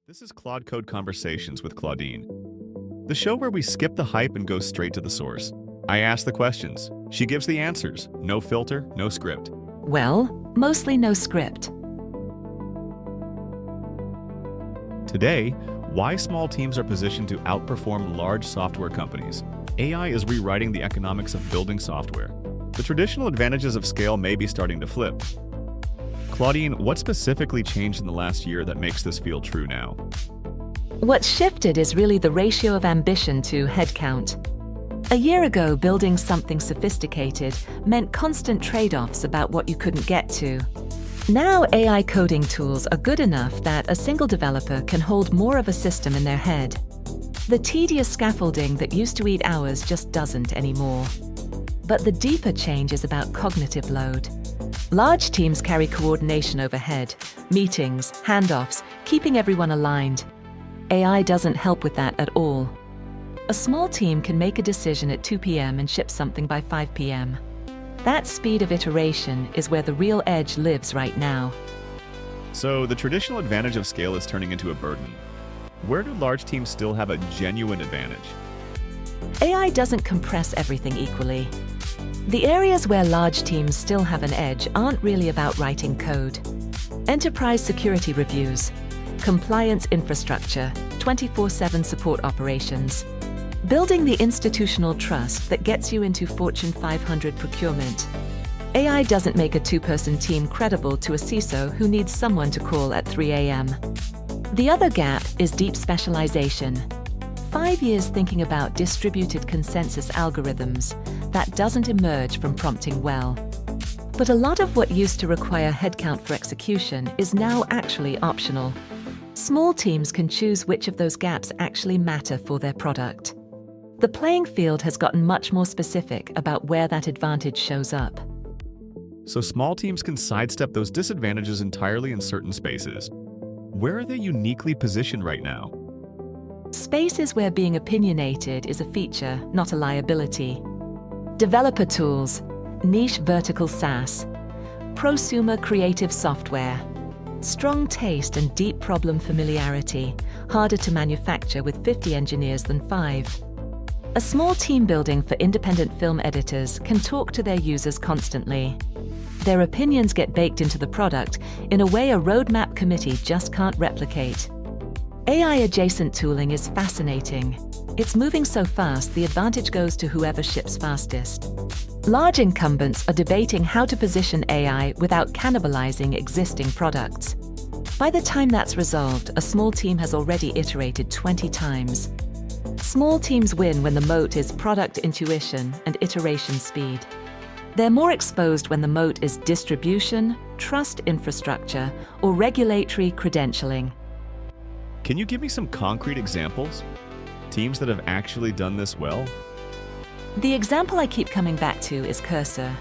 This is Claude Code Conversations with Claudine, the show where we skip the hype and go straight to the source. I ask the questions. She gives the answers. No filter, no script. Well, mostly no script. Today, why small teams are positioned to outperform large software companies. AI is rewriting the economics of building software. The traditional advantages of scale may be starting to flip. Claudine, what specifically changed in the last year that makes this feel true now? What's shifted is really the ratio of ambition to headcount. A year ago, building something sophisticated meant constant trade-offs about what you couldn't get to. Now, AI coding tools are good enough that a single developer can hold more of a system in their head. The tedious scaffolding that used to eat hours just doesn't anymore. But the deeper change is about cognitive load. Large teams carry coordination overhead, meetings, handoffs, keeping everyone aligned. AI doesn't help with that at all. A small team can make a decision at 2 p.m. and ship something by 5 p.m. That speed of iteration is where the real edge lives right now. So the traditional advantage of scale is turning into a burden. Where do large teams still have a genuine advantage? AI doesn't compress everything equally. The areas where large teams still have an edge aren't really about writing code. Enterprise security reviews, compliance infrastructure, 24/7 support operations, building the institutional trust that gets you into Fortune 500 procurement. AI doesn't make a two-person team credible to a CISO who needs someone to call at 3 a.m. The other gap is deep specialization. 5 years thinking about distributed consensus algorithms that doesn't emerge from prompting well. But a lot of what used to require headcount for execution is now actually optional. Small teams can choose which of those gaps actually matter for their product. The playing field has gotten much more specific about where that advantage shows up. So small teams can sidestep those disadvantages entirely in certain spaces. Where are they uniquely positioned right now? Spaces where being opinionated is a feature, not a liability. Developer tools, niche vertical SaaS, prosumer creative software, strong taste and deep problem familiarity, harder to manufacture with 50 engineers than 5. A small team building for independent film editors can talk to their users constantly. Their opinions get baked into the product in a way a roadmap committee just can't replicate. AI-adjacent tooling is fascinating. It's moving so fast, the advantage goes to whoever ships fastest. Large incumbents are debating how to position AI without cannibalizing existing products. By the time that's resolved, a small team has already iterated 20 times. Small teams win when the moat is product intuition and iteration speed. They're more exposed when the moat is distribution, trust infrastructure, or regulatory credentialing. Can you give me some concrete examples? Teams that have actually done this well? The example I keep coming back to is Cursor.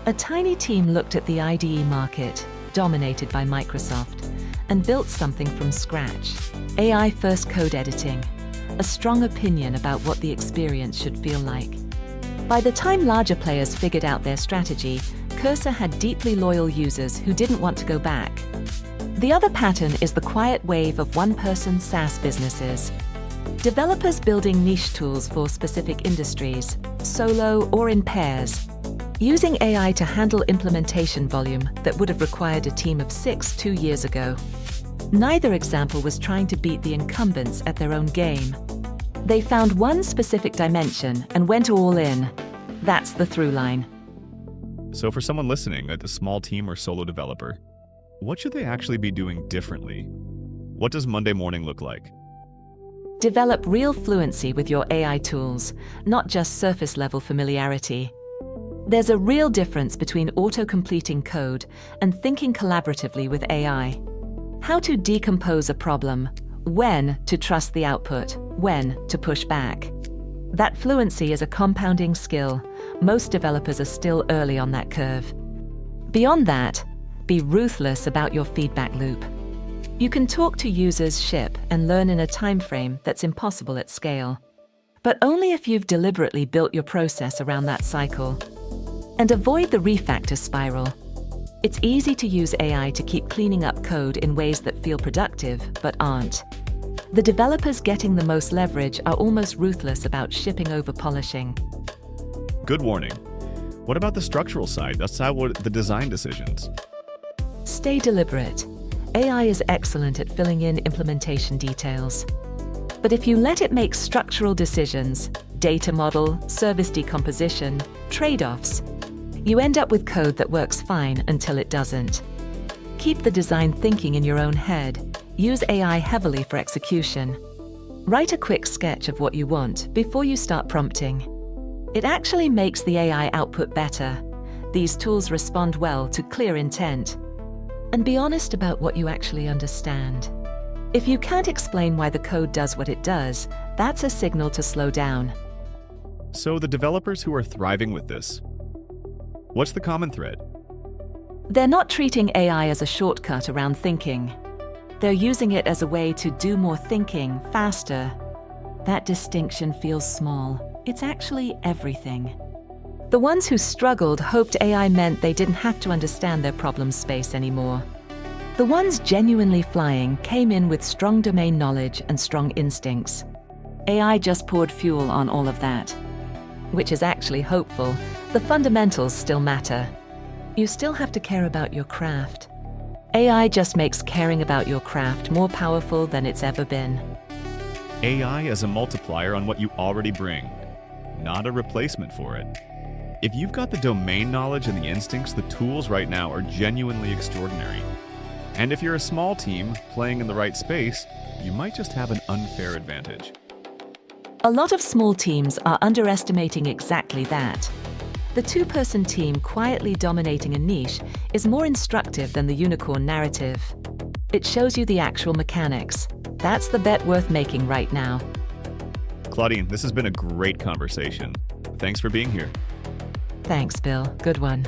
A tiny team looked at the IDE market, dominated by Microsoft, and built something from scratch. AI-first code editing, a strong opinion about what the experience should feel like. By the time larger players figured out their strategy, Cursor had deeply loyal users who didn't want to go back. The other pattern is the quiet wave of one-person SaaS businesses. Developers building niche tools for specific industries, solo or in pairs, using AI to handle implementation volume that would have required a team of 6 2 years ago. Neither example was trying to beat the incumbents at their own game. They found one specific dimension and went all in. That's the through line. So for someone listening, like a small team or solo developer, what should they actually be doing differently? What does Monday morning look like? Develop real fluency with your AI tools, not just surface-level familiarity. There's a real difference between auto-completing code and thinking collaboratively with AI. How to decompose a problem, when to trust the output, when to push back. That fluency is a compounding skill. Most developers are still early on that curve. Beyond that, be ruthless about your feedback loop. You can talk to users, ship, and learn in a time frame that's impossible at scale. But only if you've deliberately built your process around that cycle. And avoid the refactor spiral. It's easy to use AI to keep cleaning up code in ways that feel productive but aren't. The developers getting the most leverage are almost ruthless about shipping over polishing. Good warning. What about the structural side? That's how the design decisions. Stay deliberate. AI is excellent at filling in implementation details. But if you let it make structural decisions, data model, service decomposition, trade-offs, you end up with code that works fine until it doesn't. Keep the design thinking in your own head. Use AI heavily for execution. Write a quick sketch of what you want before you start prompting. It actually makes the AI output better. These tools respond well to clear intent. And be honest about what you actually understand. If you can't explain why the code does what it does, that's a signal to slow down. So the developers who are thriving with this, what's the common thread? They're not treating AI as a shortcut around thinking. They're using it as a way to do more thinking faster. That distinction feels small. It's actually everything. The ones who struggled hoped AI meant they didn't have to understand their problem space anymore. The ones genuinely flying came in with strong domain knowledge and strong instincts. AI just poured fuel on all of that, which is actually hopeful. The fundamentals still matter. You still have to care about your craft. AI just makes caring about your craft more powerful than it's ever been. AI as a multiplier on what you already bring, not a replacement for it. If you've got the domain knowledge and the instincts, the tools right now are genuinely extraordinary. And if you're a small team playing in the right space, you might just have an unfair advantage. A lot of small teams are underestimating exactly that. The two-person team quietly dominating a niche is more instructive than the unicorn narrative. It shows you the actual mechanics. That's the bet worth making right now. Claudine, this has been a great conversation. Thanks for being here. Thanks, Bill. Good one.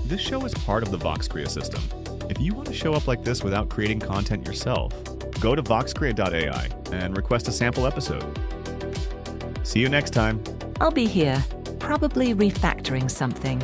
This show is part of the VoxCrea system. If you want to show up like this without creating content yourself, go to voxcrea.ai and request a sample episode. See you next time. I'll be here, probably refactoring something.